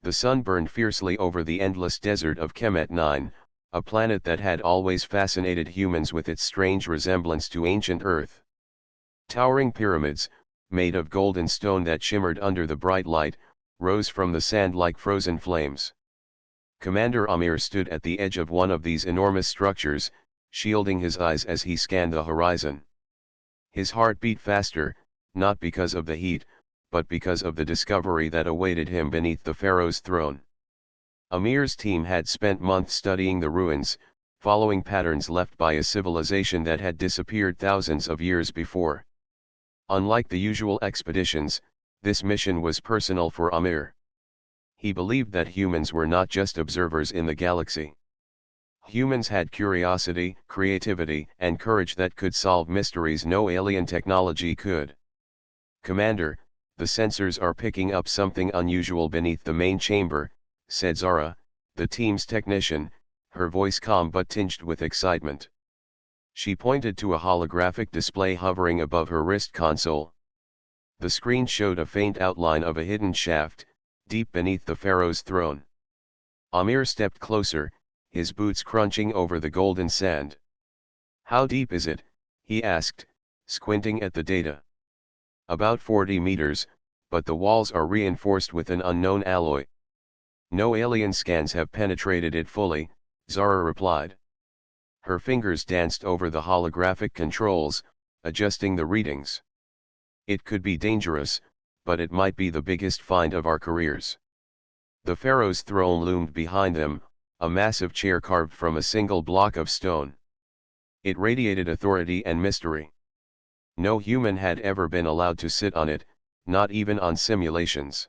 The sun burned fiercely over the endless desert of Kemet 9, a planet that had always fascinated humans with its strange resemblance to ancient Earth. Towering pyramids, made of golden stone that shimmered under the bright light, rose from the sand like frozen flames. Commander Amir stood at the edge of one of these enormous structures, shielding his eyes as he scanned the horizon. His heart beat faster, not because of the heat, but because of the discovery that awaited him beneath the pharaoh's throne. Amir's team had spent months studying the ruins, following patterns left by a civilization that had disappeared thousands of years before. Unlike the usual expeditions, this mission was personal for Amir. He believed that humans were not just observers in the galaxy. Humans had curiosity, creativity, and courage that could solve mysteries no alien technology could. "Commander, the sensors are picking up something unusual beneath the main chamber," said Zara, the team's technician, her voice calm but tinged with excitement. She pointed to a holographic display hovering above her wrist console. The screen showed a faint outline of a hidden shaft, deep beneath the pharaoh's throne. Amir stepped closer, his boots crunching over the golden sand. "How deep is it?" he asked, squinting at the data. "About 40 meters, but the walls are reinforced with an unknown alloy. No alien scans have penetrated it fully," Zara replied. Her fingers danced over the holographic controls, adjusting the readings. "It could be dangerous, but it might be the biggest find of our careers." The pharaoh's throne loomed behind them, a massive chair carved from a single block of stone. It radiated authority and mystery. No human had ever been allowed to sit on it, not even on simulations.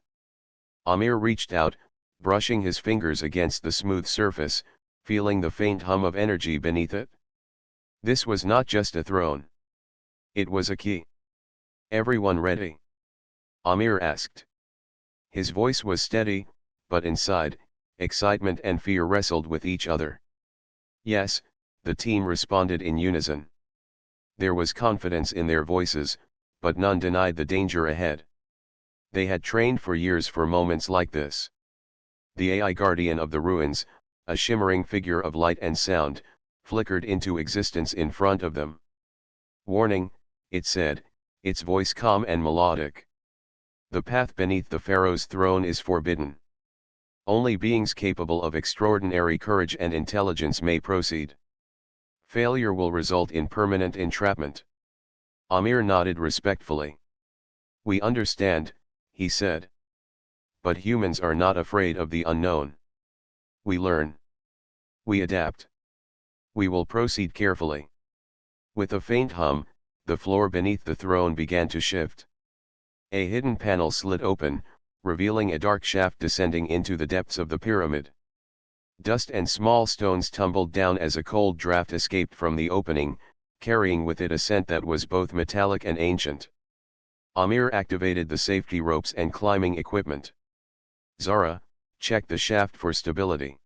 Amir reached out, brushing his fingers against the smooth surface, feeling the faint hum of energy beneath it. This was not just a throne. It was a key. "Everyone ready?" Amir asked. His voice was steady, but inside, excitement and fear wrestled with each other. "Yes," the team responded in unison. There was confidence in their voices, but none denied the danger ahead. They had trained for years for moments like this. The AI guardian of the ruins, a shimmering figure of light and sound, flickered into existence in front of them. "Warning," it said, its voice calm and melodic. "The path beneath the pharaoh's throne is forbidden. Only beings capable of extraordinary courage and intelligence may proceed. Failure will result in permanent entrapment." Amir nodded respectfully. "We understand," he said. "But humans are not afraid of the unknown. We learn. We adapt. We will proceed carefully." With a faint hum, the floor beneath the throne began to shift. A hidden panel slid open, revealing a dark shaft descending into the depths of the pyramid. Dust and small stones tumbled down as a cold draft escaped from the opening, carrying with it a scent that was both metallic and ancient. Amir activated the safety ropes and climbing equipment. "Zara, check the shaft for stability.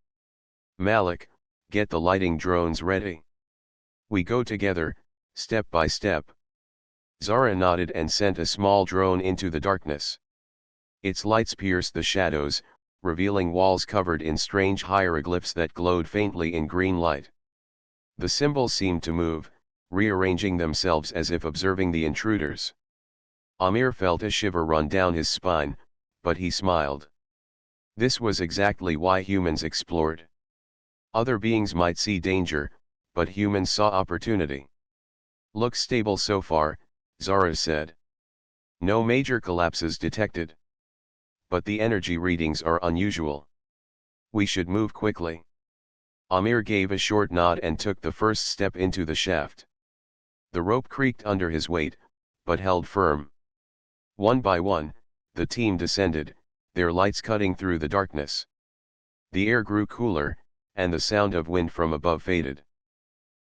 Malik, get the lighting drones ready. We go together, step by step." Zara nodded and sent a small drone into the darkness. Its lights pierced the shadows, revealing walls covered in strange hieroglyphs that glowed faintly in green light. The symbols seemed to move, rearranging themselves as if observing the intruders. Amir felt a shiver run down his spine, but he smiled. This was exactly why humans explored. Other beings might see danger, but humans saw opportunity. "Looks stable so far," Zara said. "No major collapses detected. But the energy readings are unusual. We should move quickly." Amir gave a short nod and took the first step into the shaft. The rope creaked under his weight, but held firm. One by one, the team descended, their lights cutting through the darkness. The air grew cooler, and the sound of wind from above faded.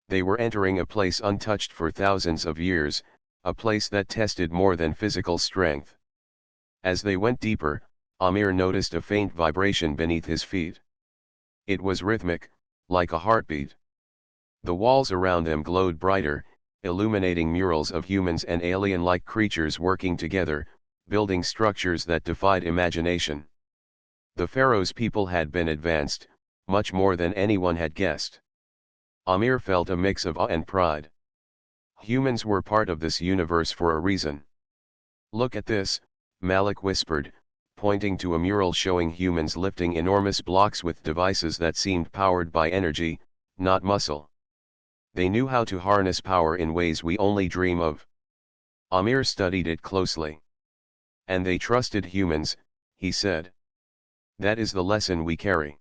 They were entering a place untouched for thousands of years, a place that tested more than physical strength. As they went deeper, Amir noticed a faint vibration beneath his feet. It was rhythmic, like a heartbeat. The walls around them glowed brighter, illuminating murals of humans and alien-like creatures working together, building structures that defied imagination. The pharaoh's people had been advanced, much more than anyone had guessed. Amir felt a mix of awe and pride. Humans were part of this universe for a reason. Look at this, Malik whispered, pointing to a mural showing humans lifting enormous blocks with devices that seemed powered by energy, not muscle. They knew how to harness power in ways we only dream of. Amir studied it closely. And they trusted humans, he said. That is the lesson we carry.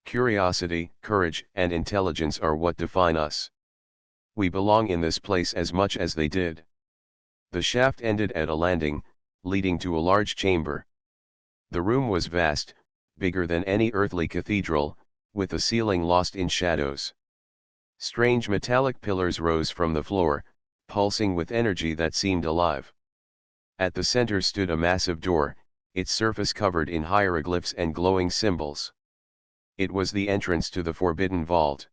Curiosity, courage, and intelligence are what define us. We belong in this place as much as they did. The shaft ended at a landing, leading to a large chamber. The room was vast, bigger than any earthly cathedral, with the ceiling lost in shadows. Strange metallic pillars rose from the floor, pulsing with energy that seemed alive. At the center stood a massive door, its surface covered in hieroglyphs and glowing symbols. It was the entrance to the forbidden vault.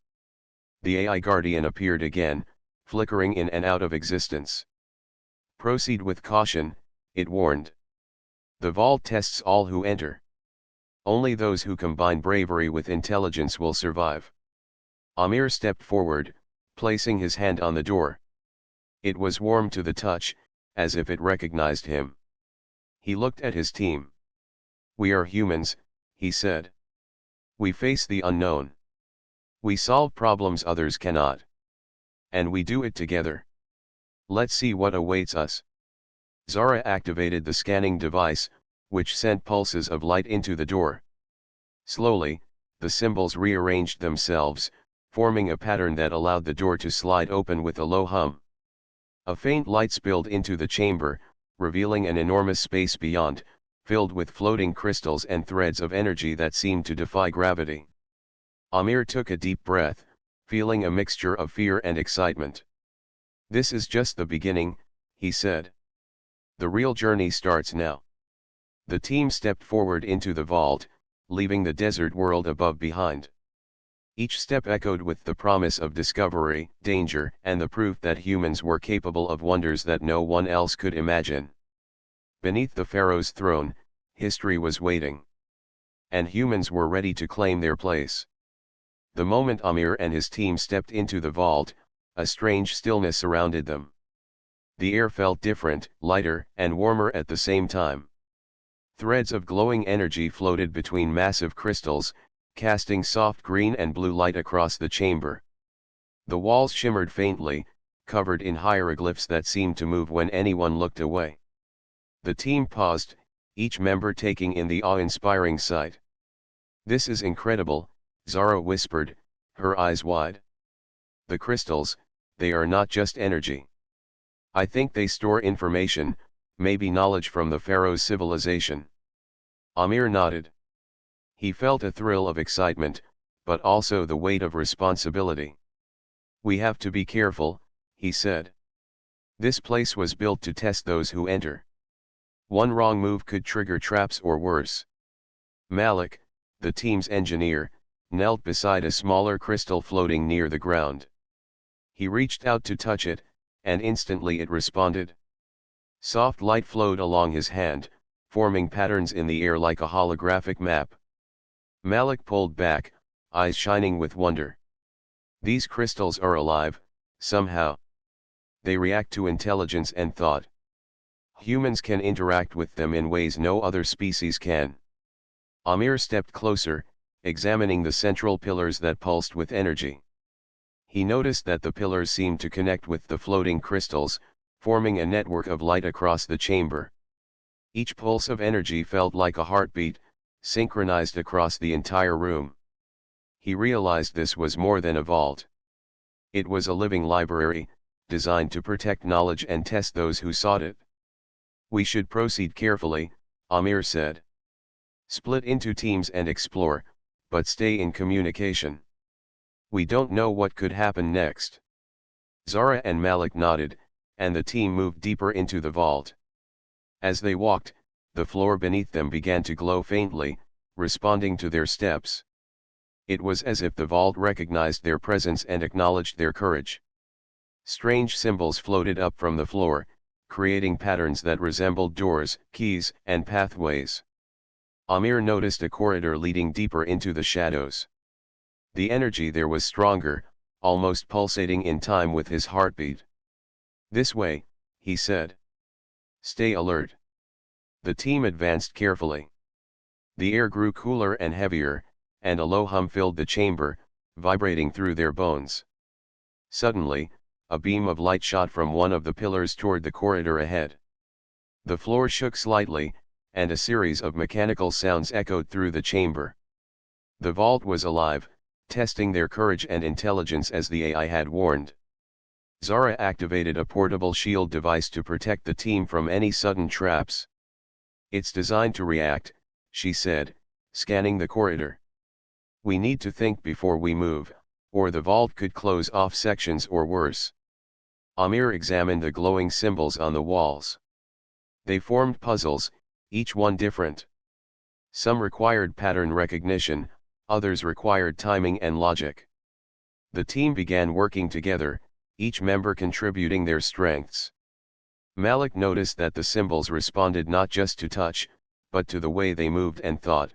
The AI guardian appeared again, flickering in and out of existence. Proceed with caution, it warned. The vault tests all who enter. Only those who combine bravery with intelligence will survive. Amir stepped forward, placing his hand on the door. It was warm to the touch, as if it recognized him. He looked at his team. We are humans, he said. We face the unknown. We solve problems others cannot. And we do it together. Let's see what awaits us. Zara activated the scanning device, which sent pulses of light into the door. Slowly, the symbols rearranged themselves, forming a pattern that allowed the door to slide open with a low hum. A faint light spilled into the chamber, revealing an enormous space beyond, filled with floating crystals and threads of energy that seemed to defy gravity. Amir took a deep breath, feeling a mixture of fear and excitement. This is just the beginning, he said. The real journey starts now. The team stepped forward into the vault, leaving the desert world above behind. Each step echoed with the promise of discovery, danger, and the proof that humans were capable of wonders that no one else could imagine. Beneath the pharaoh's throne, history was waiting. And humans were ready to claim their place. The moment Amir and his team stepped into the vault, a strange stillness surrounded them. The air felt different, lighter, and warmer at the same time. Threads of glowing energy floated between massive crystals, casting soft green and blue light across the chamber. The walls shimmered faintly, covered in hieroglyphs that seemed to move when anyone looked away. The team paused, each member taking in the awe-inspiring sight. This is incredible, Zara whispered, her eyes wide. The crystals, they are not just energy. I think they store information, maybe knowledge from the pharaoh's civilization. Amir nodded. He felt a thrill of excitement, but also the weight of responsibility. We have to be careful, he said. This place was built to test those who enter. One wrong move could trigger traps or worse. Malik, the team's engineer, knelt beside a smaller crystal floating near the ground. He reached out to touch it, and instantly it responded. Soft light flowed along his hand, forming patterns in the air like a holographic map. Malik pulled back, eyes shining with wonder. These crystals are alive, somehow. They react to intelligence and thought. Humans can interact with them in ways no other species can. Amir stepped closer, examining the central pillars that pulsed with energy. He noticed that the pillars seemed to connect with the floating crystals, forming a network of light across the chamber. Each pulse of energy felt like a heartbeat, synchronized across the entire room. He realized this was more than a vault. It was a living library, designed to protect knowledge and test those who sought it. We should proceed carefully, Amir said. Split into teams and explore, but stay in communication. We don't know what could happen next. Zara and Malik nodded, and the team moved deeper into the vault. As they walked, the floor beneath them began to glow faintly, responding to their steps. It was as if the vault recognized their presence and acknowledged their courage. Strange symbols floated up from the floor, creating patterns that resembled doors, keys, and pathways. Amir noticed a corridor leading deeper into the shadows. The energy there was stronger, almost pulsating in time with his heartbeat. "This way," he said. "Stay alert." The team advanced carefully. The air grew cooler and heavier, and a low hum filled the chamber, vibrating through their bones. Suddenly, a beam of light shot from one of the pillars toward the corridor ahead. The floor shook slightly, and a series of mechanical sounds echoed through the chamber. The vault was alive, testing their courage and intelligence as the AI had warned. Zara activated a portable shield device to protect the team from any sudden traps. "It's designed to react," she said, scanning the corridor. "We need to think before we move, or the vault could close off sections or worse." Amir examined the glowing symbols on the walls. They formed puzzles, each one different. Some required pattern recognition, others required timing and logic. The team began working together, each member contributing their strengths. Malik noticed that the symbols responded not just to touch, but to the way they moved and thought.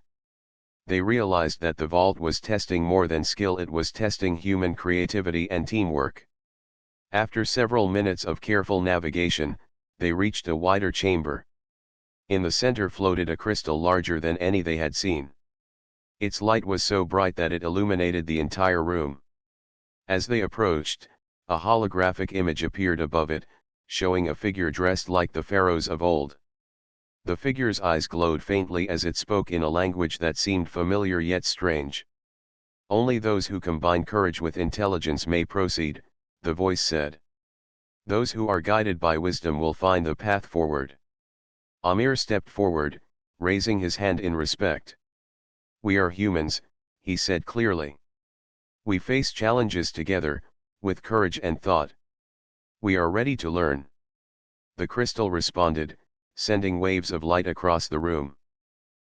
They realized that the vault was testing more than skill, it was testing human creativity and teamwork. After several minutes of careful navigation, they reached a wider chamber. In the center floated a crystal larger than any they had seen. Its light was so bright that it illuminated the entire room. As they approached, a holographic image appeared above it, showing a figure dressed like the pharaohs of old. The figure's eyes glowed faintly as it spoke in a language that seemed familiar yet strange. "Only those who combine courage with intelligence may proceed," the voice said. "Those who are guided by wisdom will find the path forward." Amir stepped forward, raising his hand in respect. "We are humans," he said clearly. "We face challenges together, with courage and thought. We are ready to learn." The crystal responded, sending waves of light across the room.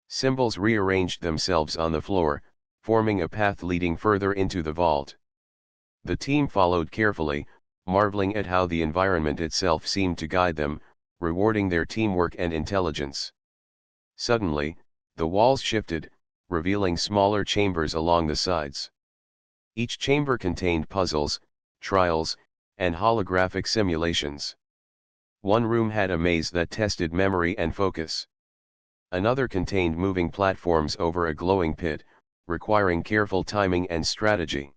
Symbols rearranged themselves on the floor, forming a path leading further into the vault. The team followed carefully, marveling at how the environment itself seemed to guide them, rewarding their teamwork and intelligence. Suddenly, the walls shifted, revealing smaller chambers along the sides. Each chamber contained puzzles, trials, and holographic simulations. One room had a maze that tested memory and focus. Another contained moving platforms over a glowing pit, requiring careful timing and strategy.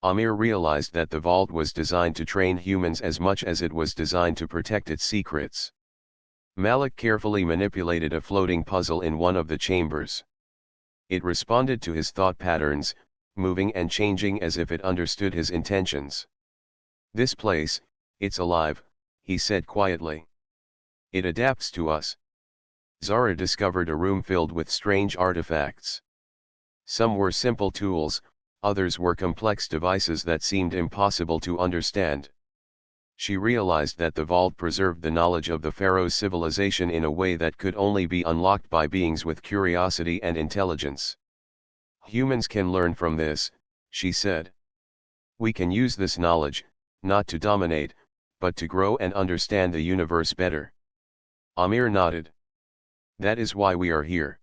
Amir realized that the vault was designed to train humans as much as it was designed to protect its secrets. Malik carefully manipulated a floating puzzle in one of the chambers. It responded to his thought patterns, moving and changing as if it understood his intentions. "This place, it's alive," he said quietly. "It adapts to us." Zara discovered a room filled with strange artifacts. Some were simple tools, others were complex devices that seemed impossible to understand. She realized that the vault preserved the knowledge of the pharaoh's civilization in a way that could only be unlocked by beings with curiosity and intelligence. "Humans can learn from this," she said. "We can use this knowledge, not to dominate, but to grow and understand the universe better." Amir nodded. "That is why we are here.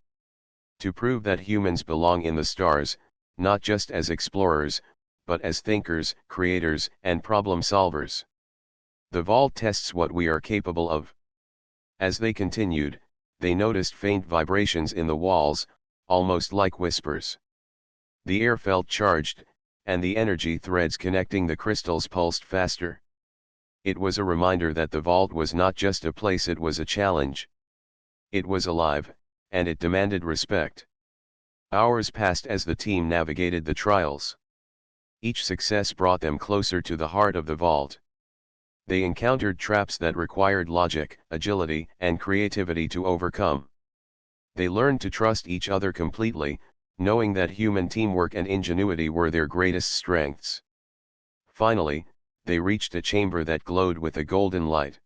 To prove that humans belong in the stars, not just as explorers, but as thinkers, creators, and problem solvers. The vault tests what we are capable of." As they continued, they noticed faint vibrations in the walls, almost like whispers. The air felt charged, and the energy threads connecting the crystals pulsed faster. It was a reminder that the vault was not just a place, it was a challenge. It was alive, and it demanded respect. Hours passed as the team navigated the trials. Each success brought them closer to the heart of the vault. They encountered traps that required logic, agility, and creativity to overcome. They learned to trust each other completely, knowing that human teamwork and ingenuity were their greatest strengths. Finally, they reached a chamber that glowed with a golden light.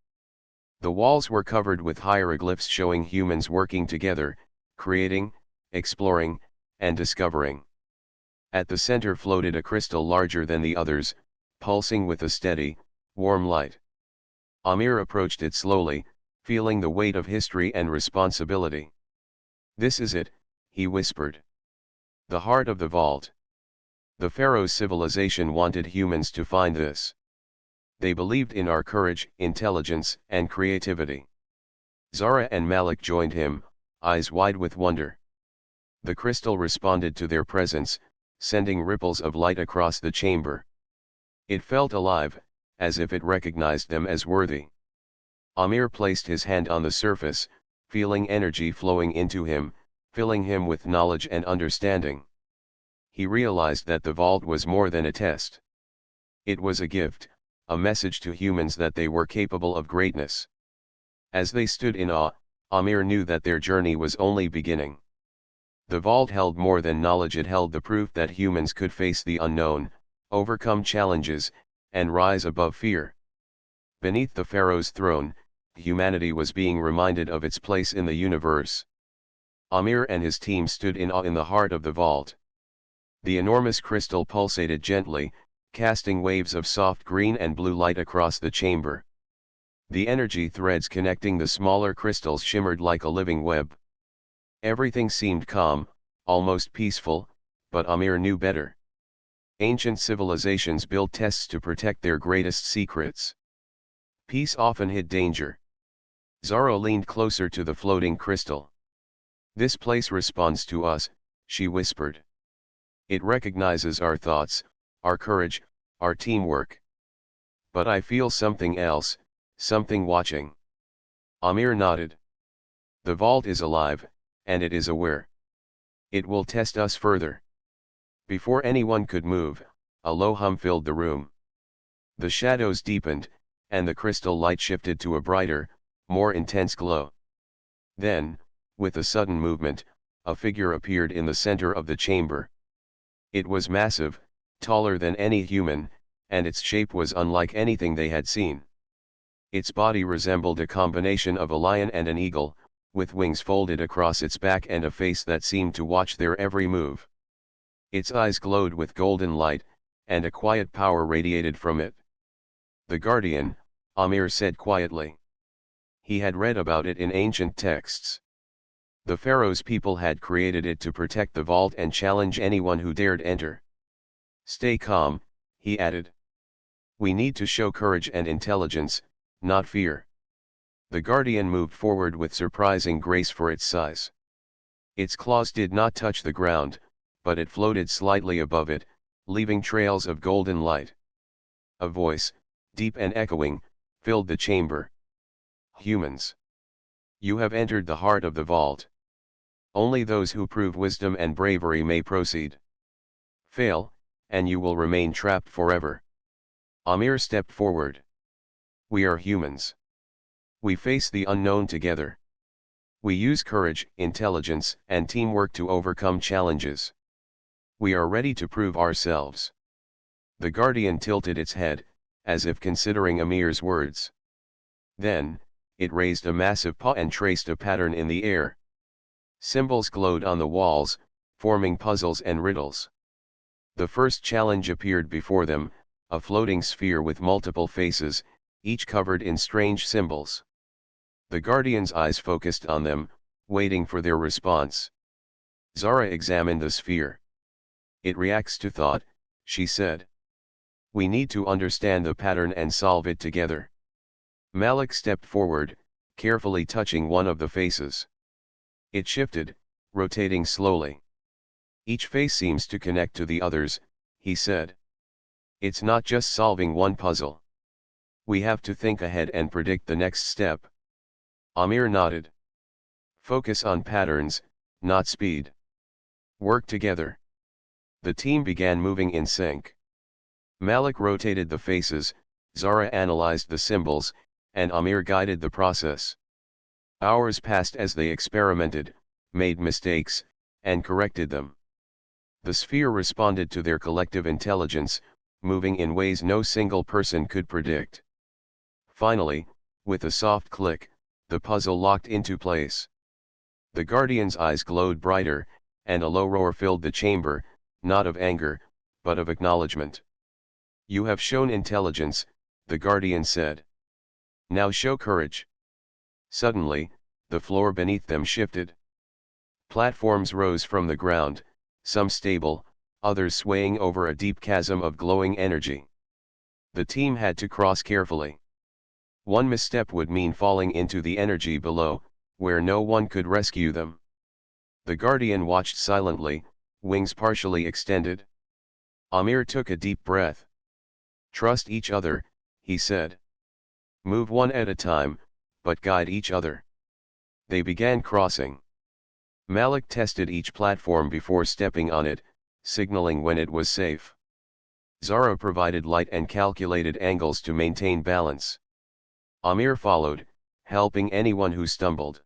The walls were covered with hieroglyphs showing humans working together, creating, exploring, and discovering. At the center floated a crystal larger than the others, pulsing with a steady, warm light. Amir approached it slowly, feeling the weight of history and responsibility. "This is it," he whispered. "The heart of the vault." The pharaoh's civilization wanted humans to find this. They believed in our courage, intelligence, and creativity. Zara and Malik joined him, eyes wide with wonder. The crystal responded to their presence, sending ripples of light across the chamber. It felt alive, as if it recognized them as worthy. Amir placed his hand on the surface, feeling energy flowing into him, filling him with knowledge and understanding. He realized that the vault was more than a test. It was a gift, a message to humans that they were capable of greatness. As they stood in awe, Amir knew that their journey was only beginning. The vault held more than knowledge, it held the proof that humans could face the unknown, overcome challenges, and rise above fear. Beneath the pharaoh's throne, humanity was being reminded of its place in the universe. Amir and his team stood in awe in the heart of the vault. The enormous crystal pulsated gently, casting waves of soft green and blue light across the chamber. The energy threads connecting the smaller crystals shimmered like a living web. Everything seemed calm, almost peaceful, but Amir knew better. Ancient civilizations built tests to protect their greatest secrets. Peace often hid danger. Zara leaned closer to the floating crystal. "This place responds to us," she whispered. "It recognizes our thoughts, our courage, our teamwork. But I feel something else, something watching." Amir nodded. "The vault is alive, and it is aware. It will test us further." Before anyone could move, a low hum filled the room. The shadows deepened, and the crystal light shifted to a brighter, more intense glow. Then, with a sudden movement, a figure appeared in the center of the chamber. It was massive, taller than any human, and its shape was unlike anything they had seen. Its body resembled a combination of a lion and an eagle, with wings folded across its back and a face that seemed to watch their every move. Its eyes glowed with golden light, and a quiet power radiated from it. "The Guardian," Amir said quietly. He had read about it in ancient texts. The pharaoh's people had created it to protect the vault and challenge anyone who dared enter. "Stay calm," he added. "We need to show courage and intelligence, not fear." The Guardian moved forward with surprising grace for its size. Its claws did not touch the ground, but it floated slightly above it, leaving trails of golden light. A voice, deep and echoing, filled the chamber. "Humans. You have entered the heart of the vault. Only those who prove wisdom and bravery may proceed. Fail, and you will remain trapped forever." Amir stepped forward. "We are humans. We face the unknown together. We use courage, intelligence, and teamwork to overcome challenges. We are ready to prove ourselves." The Guardian tilted its head, as if considering Amir's words. Then, it raised a massive paw and traced a pattern in the air. Symbols glowed on the walls, forming puzzles and riddles. The first challenge appeared before them, a floating sphere with multiple faces, each covered in strange symbols. The Guardian's eyes focused on them, waiting for their response. Zara examined the sphere. "It reacts to thought," she said. "We need to understand the pattern and solve it together." Malik stepped forward, carefully touching one of the faces. It shifted, rotating slowly. "Each face seems to connect to the others," he said. "It's not just solving one puzzle. We have to think ahead and predict the next step." Amir nodded. "Focus on patterns, not speed. Work together." The team began moving in sync. Malik rotated the faces, Zara analyzed the symbols, and Amir guided the process. Hours passed as they experimented, made mistakes, and corrected them. The sphere responded to their collective intelligence, moving in ways no single person could predict. Finally, with a soft click, the puzzle locked into place. The Guardian's eyes glowed brighter, and a low roar filled the chamber, not of anger, but of acknowledgement. "You have shown intelligence," the Guardian said. "Now show courage." Suddenly, the floor beneath them shifted. Platforms rose from the ground, some stable, others swaying over a deep chasm of glowing energy. The team had to cross carefully. One misstep would mean falling into the energy below, where no one could rescue them. The Guardian watched silently, wings partially extended. Amir took a deep breath. "Trust each other," he said. "Move one at a time, but guide each other." They began crossing. Malik tested each platform before stepping on it, signaling when it was safe. Zara provided light and calculated angles to maintain balance. Amir followed, helping anyone who stumbled.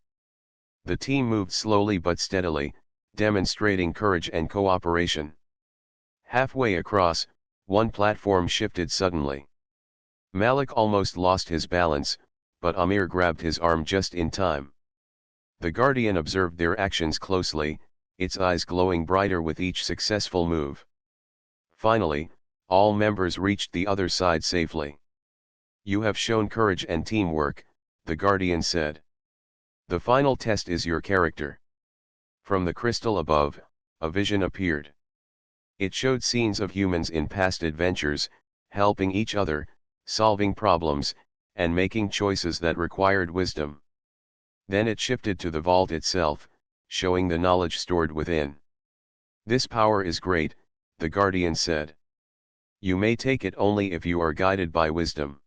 The team moved slowly but steadily, demonstrating courage and cooperation. Halfway across, one platform shifted suddenly. Malik almost lost his balance, but Amir grabbed his arm just in time. The Guardian observed their actions closely, its eyes glowing brighter with each successful move. Finally, all members reached the other side safely. "You have shown courage and teamwork," the Guardian said. "The final test is your character." From the crystal above, a vision appeared. It showed scenes of humans in past adventures, helping each other, solving problems, and making choices that required wisdom. Then it shifted to the vault itself, showing the knowledge stored within. "This power is great," the Guardian said. "You may take it only if you are guided by wisdom.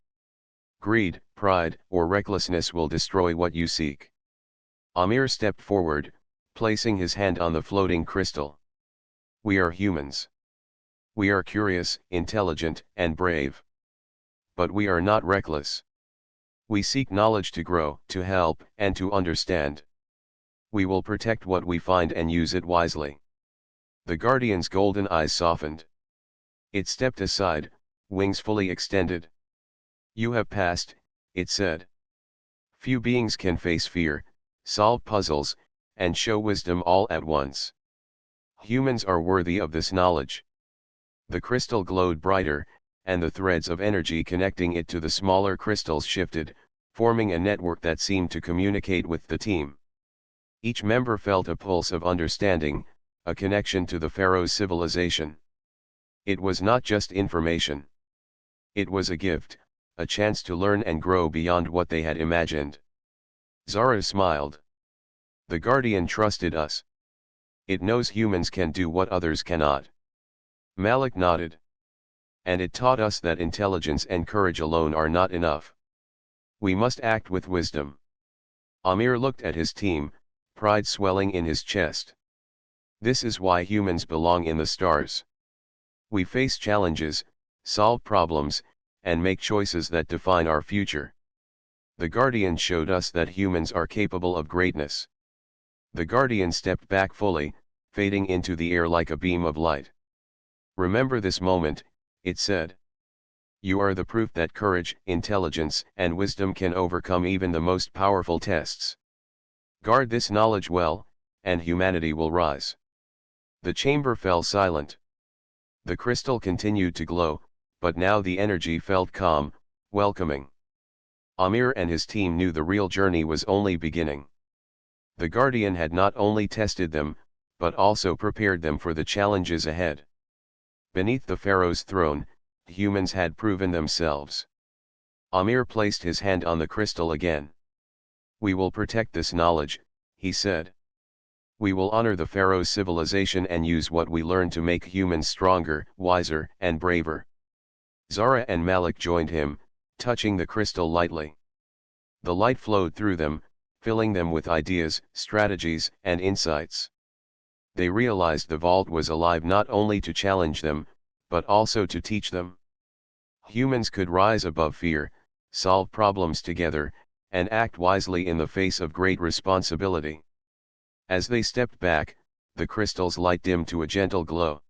Greed, pride, or recklessness will destroy what you seek." Amir stepped forward, placing his hand on the floating crystal. "We are humans. We are curious, intelligent, and brave. But we are not reckless. We seek knowledge to grow, to help, and to understand. We will protect what we find and use it wisely." The Guardian's golden eyes softened. It stepped aside, wings fully extended. "You have passed," it said. "Few beings can face fear, solve puzzles, and show wisdom all at once. Humans are worthy of this knowledge." The crystal glowed brighter, and the threads of energy connecting it to the smaller crystals shifted, forming a network that seemed to communicate with the team. Each member felt a pulse of understanding, a connection to the Pharaoh's civilization. It was not just information. It was a gift, a chance to learn and grow beyond what they had imagined. Zara smiled. "The Guardian trusted us. It knows humans can do what others cannot." Malik nodded. "And it taught us that intelligence and courage alone are not enough. We must act with wisdom." Amir looked at his team, pride swelling in his chest. "This is why humans belong in the stars. We face challenges, solve problems, and make choices that define our future. The Guardian showed us that humans are capable of greatness." The Guardian stepped back fully, fading into the air like a beam of light. "Remember this moment," it said. "You are the proof that courage, intelligence, and wisdom can overcome even the most powerful tests. Guard this knowledge well, and humanity will rise." The chamber fell silent. The crystal continued to glow, but now the energy felt calm, welcoming. Amir and his team knew the real journey was only beginning. The Guardian had not only tested them, but also prepared them for the challenges ahead. Beneath the Pharaoh's throne, humans had proven themselves. Amir placed his hand on the crystal again. "We will protect this knowledge," he said. "We will honor the Pharaoh's civilization and use what we learn to make humans stronger, wiser, and braver." Zara and Malik joined him, touching the crystal lightly. The light flowed through them, filling them with ideas, strategies, and insights. They realized the vault was alive not only to challenge them, but also to teach them. Humans could rise above fear, solve problems together, and act wisely in the face of great responsibility. As they stepped back, the crystal's light dimmed to a gentle glow.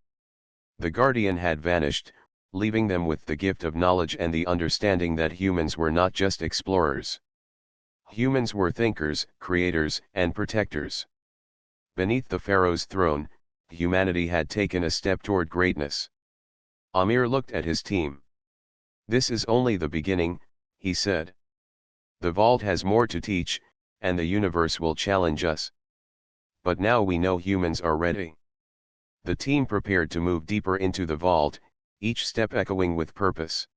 The Guardian had vanished, leaving them with the gift of knowledge and the understanding that humans were not just explorers. Humans were thinkers, creators, and protectors. Beneath the Pharaoh's throne, humanity had taken a step toward greatness. Amir looked at his team. "This is only the beginning," he said. "The vault has more to teach, and the universe will challenge us. But now we know humans are ready. The team prepared to move deeper into the vault, each step echoing with purpose.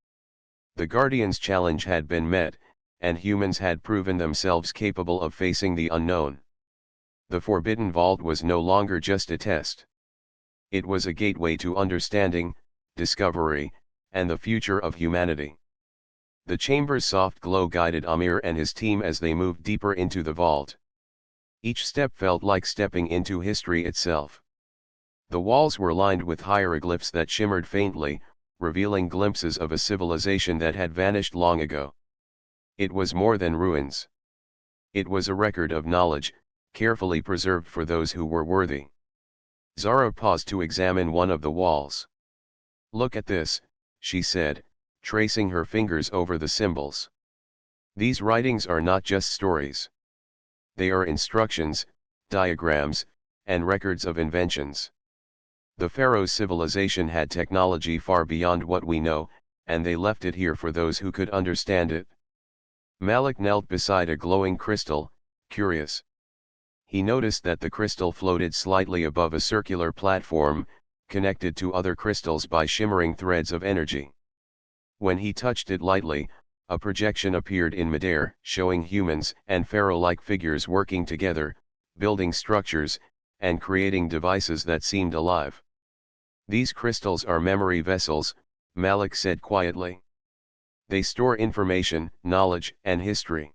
The Guardians' challenge had been met, and humans had proven themselves capable of facing the unknown. The Forbidden Vault was no longer just a test. It was a gateway to understanding, discovery, and the future of humanity. The chamber's soft glow guided Amir and his team as they moved deeper into the vault. Each step felt like stepping into history itself. The walls were lined with hieroglyphs that shimmered faintly, revealing glimpses of a civilization that had vanished long ago. It was more than ruins. It was a record of knowledge, carefully preserved for those who were worthy. Zara paused to examine one of the walls. "Look at this," she said, tracing her fingers over the symbols. "These writings are not just stories. They are instructions, diagrams, and records of inventions. The Pharaohs' civilization had technology far beyond what we know, and they left it here for those who could understand it." Malik knelt beside a glowing crystal, curious. He noticed that the crystal floated slightly above a circular platform, connected to other crystals by shimmering threads of energy. When he touched it lightly, a projection appeared in midair, showing humans and pharaoh-like figures working together, building structures, and creating devices that seemed alive. "These crystals are memory vessels," Malik said quietly. "They store information, knowledge, and history.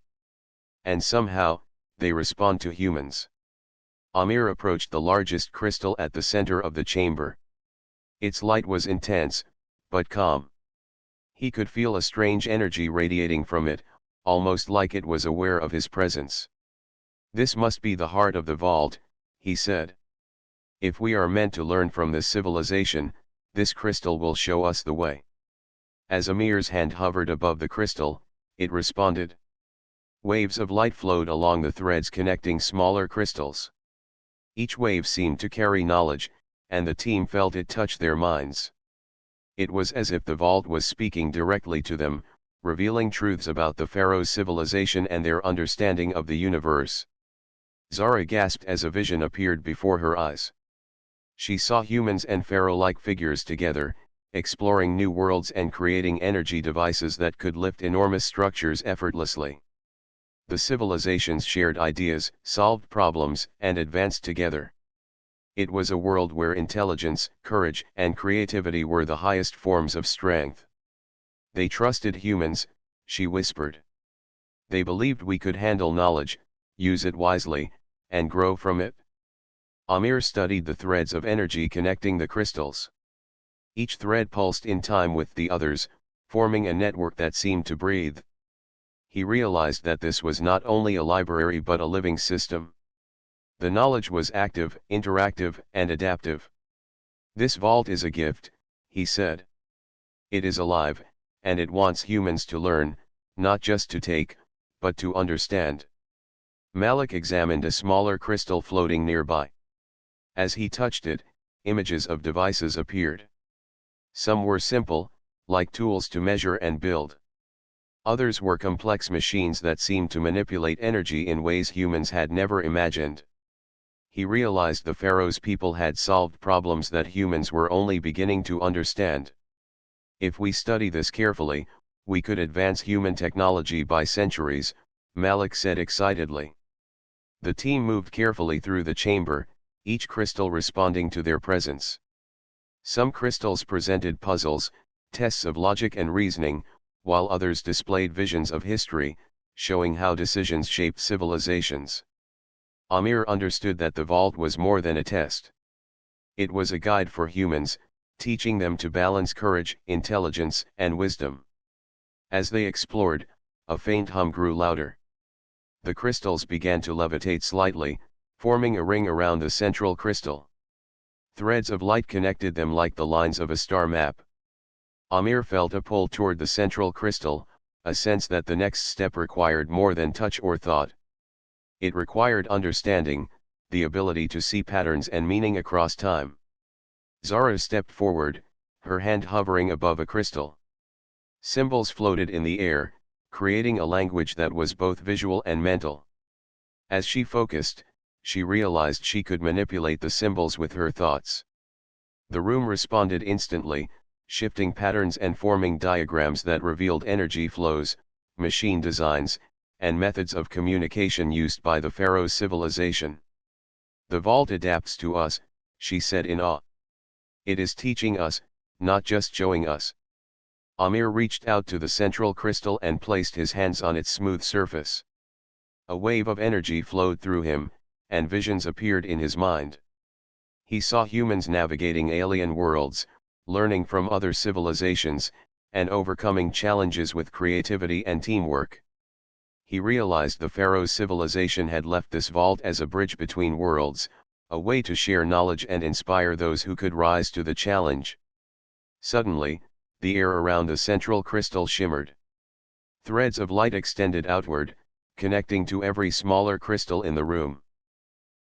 And somehow, they respond to humans." Amir approached the largest crystal at the center of the chamber. Its light was intense, but calm. He could feel a strange energy radiating from it, almost like it was aware of his presence. "This must be the heart of the vault," he said. "If we are meant to learn from this civilization, this crystal will show us the way." As Amir's hand hovered above the crystal, it responded. Waves of light flowed along the threads connecting smaller crystals. Each wave seemed to carry knowledge, and the team felt it touch their minds. It was as if the vault was speaking directly to them, revealing truths about the Pharaoh's civilization and their understanding of the universe. Zara gasped as a vision appeared before her eyes. She saw humans and pharaoh-like figures together, exploring new worlds and creating energy devices that could lift enormous structures effortlessly. The civilizations shared ideas, solved problems, and advanced together. It was a world where intelligence, courage, and creativity were the highest forms of strength. "They trusted humans," she whispered. "They believed we could handle knowledge, use it wisely, and grow from it." Amir studied the threads of energy connecting the crystals. Each thread pulsed in time with the others, forming a network that seemed to breathe. He realized that this was not only a library but a living system. The knowledge was active, interactive, and adaptive. "This vault is a gift," he said. "It is alive, and it wants humans to learn, not just to take, but to understand." Malik examined a smaller crystal floating nearby. As he touched it, images of devices appeared. Some were simple, like tools to measure and build. Others were complex machines that seemed to manipulate energy in ways humans had never imagined. He realized the Pharaoh's people had solved problems that humans were only beginning to understand. "If we study this carefully, we could advance human technology by centuries," Malik said excitedly. The team moved carefully through the chamber, each crystal responding to their presence. Some crystals presented puzzles, tests of logic and reasoning, while others displayed visions of history, showing how decisions shaped civilizations. Amir understood that the vault was more than a test. It was a guide for humans, teaching them to balance courage, intelligence, and wisdom. As they explored, a faint hum grew louder. The crystals began to levitate slightly, forming a ring around the central crystal. Threads of light connected them like the lines of a star map. Amir felt a pull toward the central crystal, a sense that the next step required more than touch or thought. It required understanding, the ability to see patterns and meaning across time. Zara stepped forward, her hand hovering above a crystal. Symbols floated in the air, creating a language that was both visual and mental. As she focused, she realized she could manipulate the symbols with her thoughts. The room responded instantly, shifting patterns and forming diagrams that revealed energy flows, machine designs, and methods of communication used by the Pharaoh civilization. "The vault adapts to us," she said in awe. "It is teaching us, not just showing us." Amir reached out to the central crystal and placed his hands on its smooth surface. A wave of energy flowed through him, and visions appeared in his mind. He saw humans navigating alien worlds, learning from other civilizations, and overcoming challenges with creativity and teamwork. He realized the Pharaoh civilization had left this vault as a bridge between worlds, a way to share knowledge and inspire those who could rise to the challenge. Suddenly, the air around the central crystal shimmered. Threads of light extended outward, connecting to every smaller crystal in the room.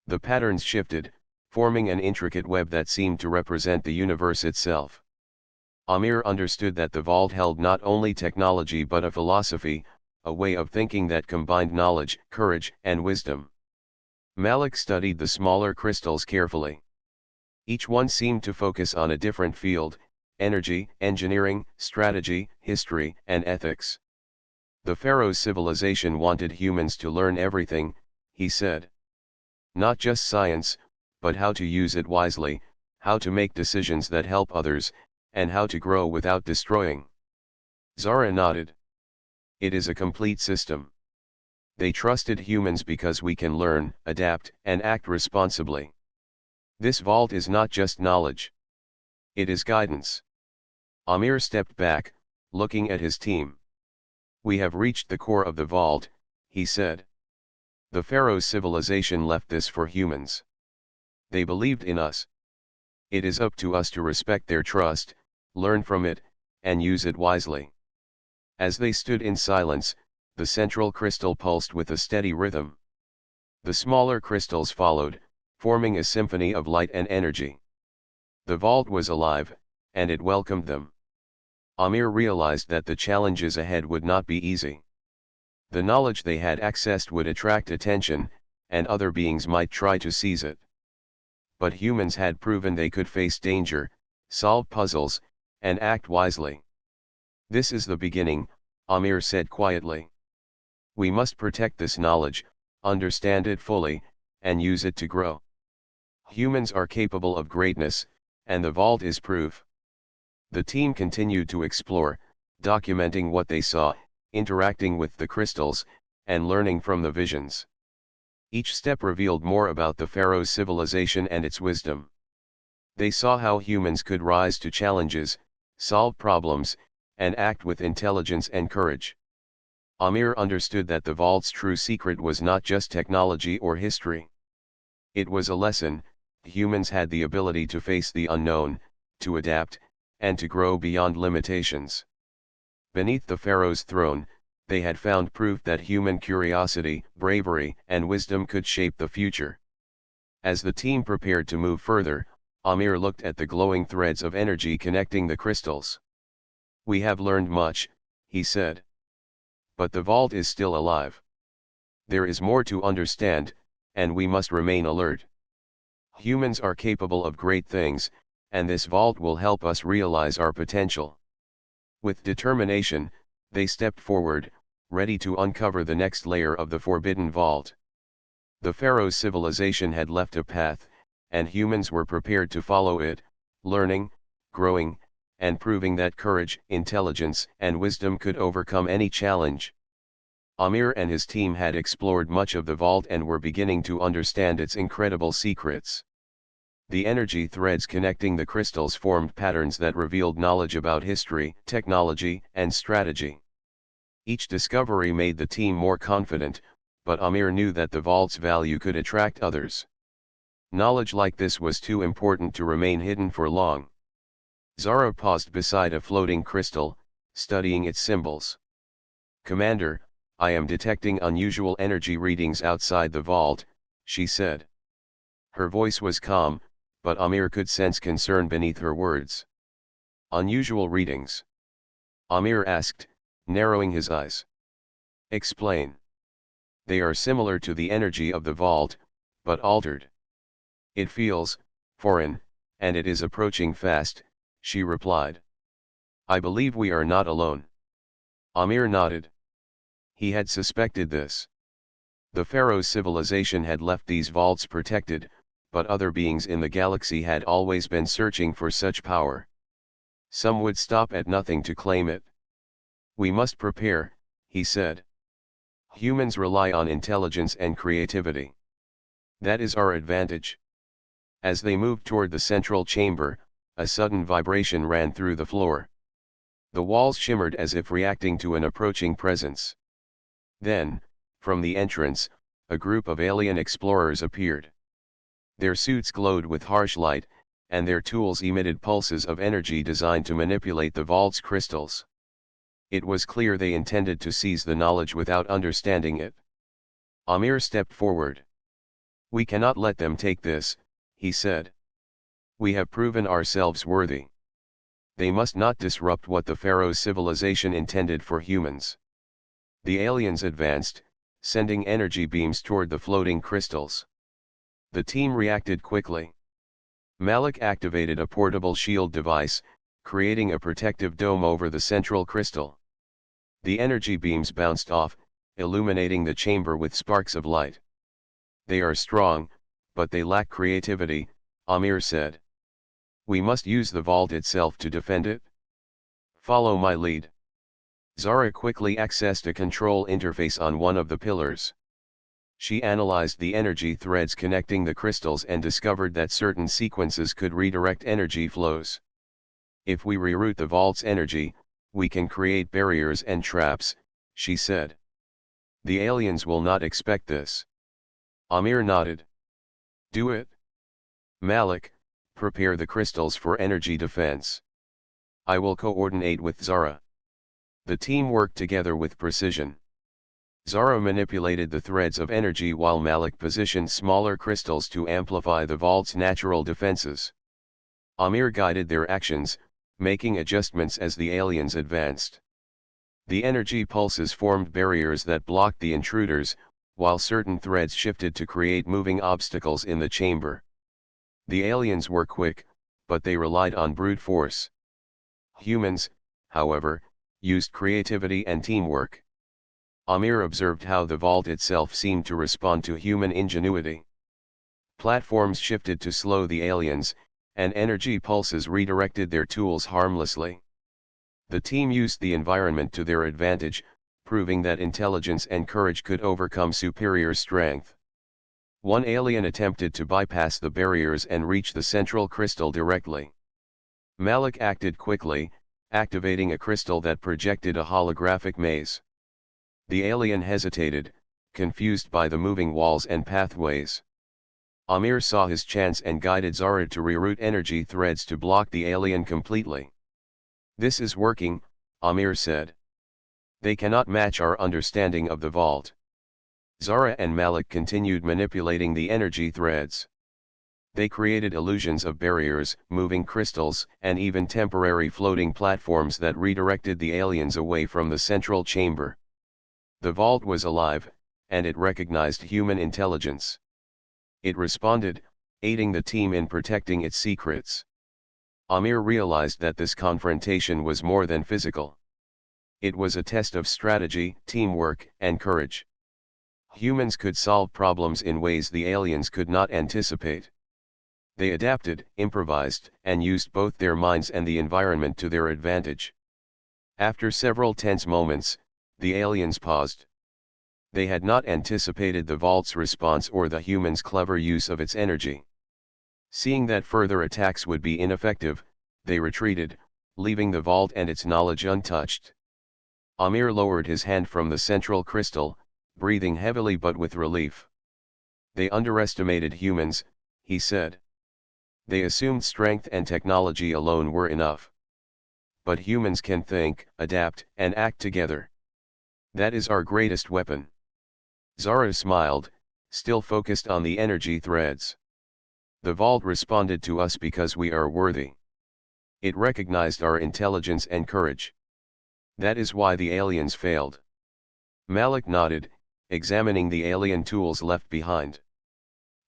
The patterns shifted, forming an intricate web that seemed to represent the universe itself. Amir understood that the vault held not only technology but a philosophy, a way of thinking that combined knowledge, courage, and wisdom. Malik studied the smaller crystals carefully. Each one seemed to focus on a different field: energy, engineering, strategy, history, and ethics. "The Pharaoh civilization wanted humans to learn everything," he said. "Not just science, but how to use it wisely, how to make decisions that help others, and how to grow without destroying." Zara nodded. "It is a complete system. They trusted humans because we can learn, adapt, and act responsibly. This vault is not just knowledge. It is guidance." Amir stepped back, looking at his team. "We have reached the core of the vault," he said. "The Pharaoh civilization left this for humans. They believed in us. It is up to us to respect their trust, learn from it, and use it wisely." As they stood in silence, the central crystal pulsed with a steady rhythm. The smaller crystals followed, forming a symphony of light and energy. The vault was alive, and it welcomed them. Amir realized that the challenges ahead would not be easy. The knowledge they had accessed would attract attention, and other beings might try to seize it. But humans had proven they could face danger, solve puzzles, and act wisely. "This is the beginning," Amir said quietly. "We must protect this knowledge, understand it fully, and use it to grow. Humans are capable of greatness, and the vault is proof." The team continued to explore, documenting what they saw, interacting with the crystals, and learning from the visions. Each step revealed more about the Pharaoh civilization and its wisdom. They saw how humans could rise to challenges, solve problems, and act with intelligence and courage. Amir understood that the vault's true secret was not just technology or history. It was a lesson: humans had the ability to face the unknown, to adapt, and to grow beyond limitations. Beneath the Pharaoh's throne, they had found proof that human curiosity, bravery, and wisdom could shape the future. As the team prepared to move further, Amir looked at the glowing threads of energy connecting the crystals. "We have learned much," he said. "But the vault is still alive. There is more to understand, and we must remain alert. Humans are capable of great things, and this vault will help us realize our potential." With determination, they stepped forward, ready to uncover the next layer of the forbidden vault. The Pharaoh civilization had left a path, and humans were prepared to follow it, learning, growing, and proving that courage, intelligence, and wisdom could overcome any challenge. Amir and his team had explored much of the vault and were beginning to understand its incredible secrets. The energy threads connecting the crystals formed patterns that revealed knowledge about history, technology, and strategy. Each discovery made the team more confident, but Amir knew that the vault's value could attract others. Knowledge like this was too important to remain hidden for long. Zara paused beside a floating crystal, studying its symbols. "Commander, I am detecting unusual energy readings outside the vault," she said. Her voice was calm, but Amir could sense concern beneath her words. "Unusual readings?" Amir asked, narrowing his eyes. "Explain." "They are similar to the energy of the vault, but altered. "It feels foreign, and it is approaching fast," she replied. "I believe we are not alone." Amir nodded. He had suspected this. The pharaoh civilization had left these vaults protected, but other beings in the galaxy had always been searching for such power. Some would stop at nothing to claim it. "We must prepare," he said. "Humans rely on intelligence and creativity. That is our advantage." As they moved toward the central chamber, a sudden vibration ran through the floor. The walls shimmered as if reacting to an approaching presence. Then, from the entrance, a group of alien explorers appeared. Their suits glowed with harsh light, and their tools emitted pulses of energy designed to manipulate the vault's crystals. It was clear they intended to seize the knowledge without understanding it. Amir stepped forward. "We cannot let them take this," he said. "We have proven ourselves worthy. They must not disrupt what the pharaoh civilization intended for humans." The aliens advanced, sending energy beams toward the floating crystals. The team reacted quickly. Malik activated a portable shield device, creating a protective dome over the central crystal. The energy beams bounced off, illuminating the chamber with sparks of light. "They are strong, but they lack creativity," Amir said. "We must use the vault itself to defend it. Follow my lead." Zara quickly accessed a control interface on one of the pillars. She analyzed the energy threads connecting the crystals and discovered that certain sequences could redirect energy flows. "If we reroute the vault's energy, we can create barriers and traps," she said. "The aliens will not expect this." Amir nodded. "Do it. Malik, prepare the crystals for energy defense. I will coordinate with Zara." The team worked together with precision. Zara manipulated the threads of energy while Malik positioned smaller crystals to amplify the vault's natural defenses. Amir guided their actions, making adjustments as the aliens advanced. The energy pulses formed barriers that blocked the intruders, while certain threads shifted to create moving obstacles in the chamber. The aliens were quick, but they relied on brute force. Humans, however, used creativity and teamwork. Amir observed how the vault itself seemed to respond to human ingenuity. Platforms shifted to slow the aliens, and energy pulses redirected their tools harmlessly. The team used the environment to their advantage, proving that intelligence and courage could overcome superior strength. One alien attempted to bypass the barriers and reach the central crystal directly. Malik acted quickly, activating a crystal that projected a holographic maze. The alien hesitated, confused by the moving walls and pathways. Amir saw his chance and guided Zara to reroute energy threads to block the alien completely. "This is working," Amir said. "They cannot match our understanding of the vault." Zara and Malik continued manipulating the energy threads. They created illusions of barriers, moving crystals, and even temporary floating platforms that redirected the aliens away from the central chamber. The vault was alive, and it recognized human intelligence. It responded, aiding the team in protecting its secrets. Amir realized that this confrontation was more than physical. It was a test of strategy, teamwork, and courage. Humans could solve problems in ways the aliens could not anticipate. They adapted, improvised, and used both their minds and the environment to their advantage. After several tense moments, the aliens paused. They had not anticipated the vault's response or the humans' clever use of its energy. Seeing that further attacks would be ineffective, they retreated, leaving the vault and its knowledge untouched. Amir lowered his hand from the central crystal, breathing heavily but with relief. "They underestimated humans," he said. "They assumed strength and technology alone were enough. But humans can think, adapt, and act together. That is our greatest weapon." Zara smiled, still focused on the energy threads. "The vault responded to us because we are worthy. It recognized our intelligence and courage. That is why the aliens failed." Malik nodded, examining the alien tools left behind.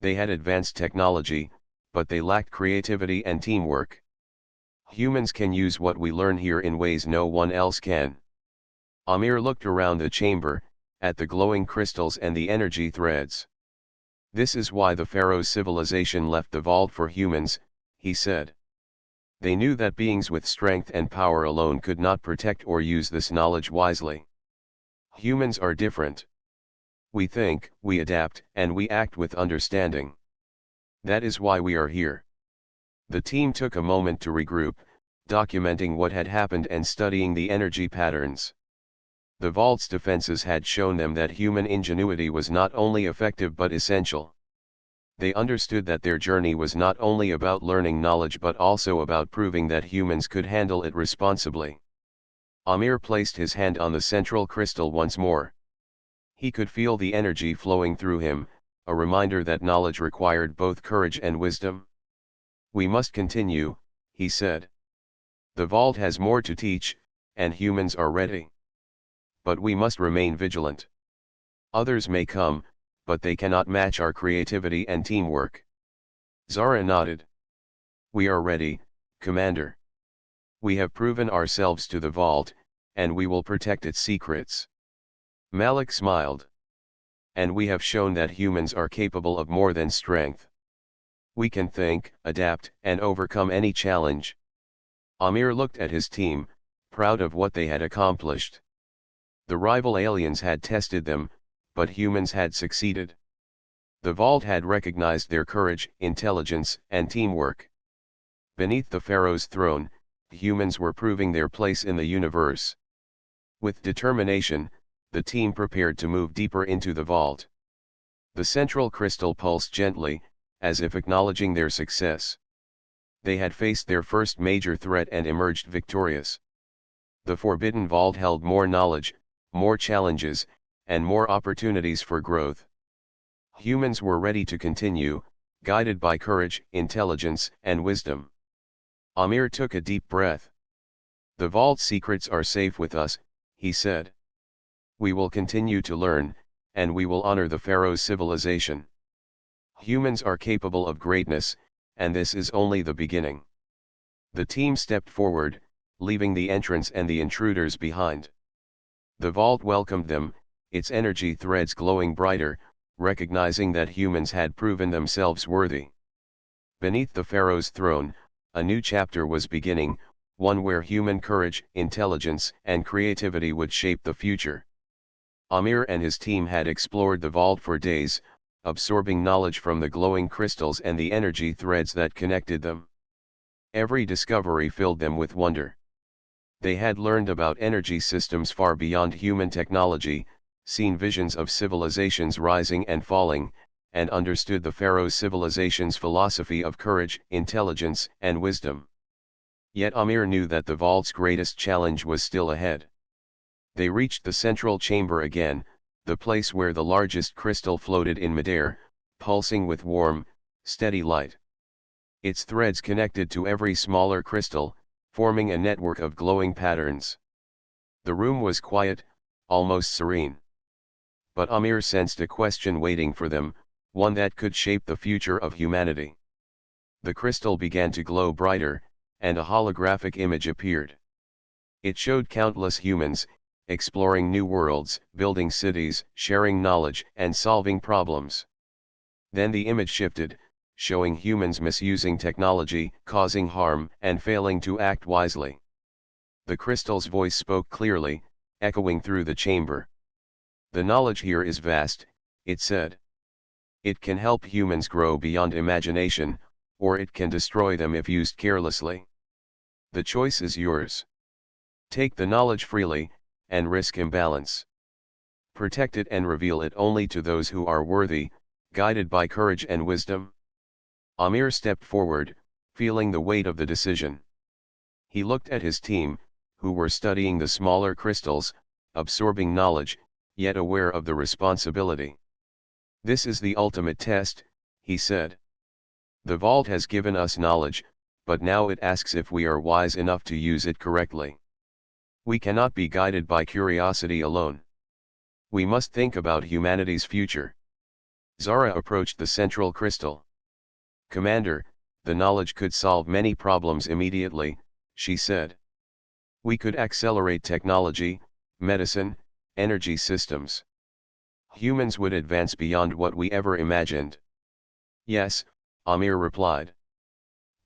They had advanced technology, but they lacked creativity and teamwork. Humans can use what we learn here in ways no one else can. Amir looked around the chamber, at the glowing crystals and the energy threads. This is why the pharaohs' civilization left the vault for humans, he said. They knew that beings with strength and power alone could not protect or use this knowledge wisely. Humans are different. We think, we adapt, and we act with understanding. That is why we are here. The team took a moment to regroup, documenting what had happened and studying the energy patterns. The vault's defenses had shown them that human ingenuity was not only effective but essential. They understood that their journey was not only about learning knowledge but also about proving that humans could handle it responsibly. Amir placed his hand on the central crystal once more. He could feel the energy flowing through him, a reminder that knowledge required both courage and wisdom. We must continue, he said. The vault has more to teach, and humans are ready. But we must remain vigilant. Others may come, but they cannot match our creativity and teamwork. Zara nodded. We are ready, Commander. We have proven ourselves to the vault, and we will protect its secrets. Malik smiled. And we have shown that humans are capable of more than strength. We can think, adapt, and overcome any challenge. Amir looked at his team, proud of what they had accomplished. The rival aliens had tested them, but humans had succeeded. The vault had recognized their courage, intelligence, and teamwork. Beneath the pharaoh's throne, humans were proving their place in the universe. With determination, the team prepared to move deeper into the vault. The central crystal pulsed gently, as if acknowledging their success. They had faced their first major threat and emerged victorious. The forbidden vault held more knowledge, more challenges, and more opportunities for growth. Humans were ready to continue, guided by courage, intelligence, and wisdom. Amir took a deep breath. The vault's secrets are safe with us, he said. We will continue to learn, and we will honor the pharaoh's civilization. Humans are capable of greatness, and this is only the beginning. The team stepped forward, leaving the entrance and the intruders behind. The vault welcomed them, its energy threads glowing brighter, recognizing that humans had proven themselves worthy. Beneath the pharaoh's throne, a new chapter was beginning, one where human courage, intelligence, and creativity would shape the future. Amir and his team had explored the vault for days, absorbing knowledge from the glowing crystals and the energy threads that connected them. Every discovery filled them with wonder. They had learned about energy systems far beyond human technology, seen visions of civilizations rising and falling, and understood the pharaoh's civilization's philosophy of courage, intelligence, and wisdom. Yet Amir knew that the vault's greatest challenge was still ahead. They reached the central chamber again, the place where the largest crystal floated in midair, pulsing with warm, steady light. Its threads connected to every smaller crystal, forming a network of glowing patterns. The room was quiet, almost serene. But Amir sensed a question waiting for them, one that could shape the future of humanity. The crystal began to glow brighter, and a holographic image appeared. It showed countless humans, exploring new worlds, building cities, sharing knowledge, and solving problems. Then the image shifted, showing humans misusing technology, causing harm, and failing to act wisely. The crystal's voice spoke clearly, echoing through the chamber. The knowledge here is vast, it said. It can help humans grow beyond imagination, or it can destroy them if used carelessly. The choice is yours. Take the knowledge freely, and risk imbalance. Protect it and reveal it only to those who are worthy, guided by courage and wisdom. Amir stepped forward, feeling the weight of the decision. He looked at his team, who were studying the smaller crystals, absorbing knowledge, yet aware of the responsibility. This is the ultimate test, he said. The vault has given us knowledge, but now it asks if we are wise enough to use it correctly. We cannot be guided by curiosity alone. We must think about humanity's future. Zara approached the central crystal. "Commander, the knowledge could solve many problems immediately," she said. "We could accelerate technology, medicine, energy systems. Humans would advance beyond what we ever imagined." "Yes," Amir replied.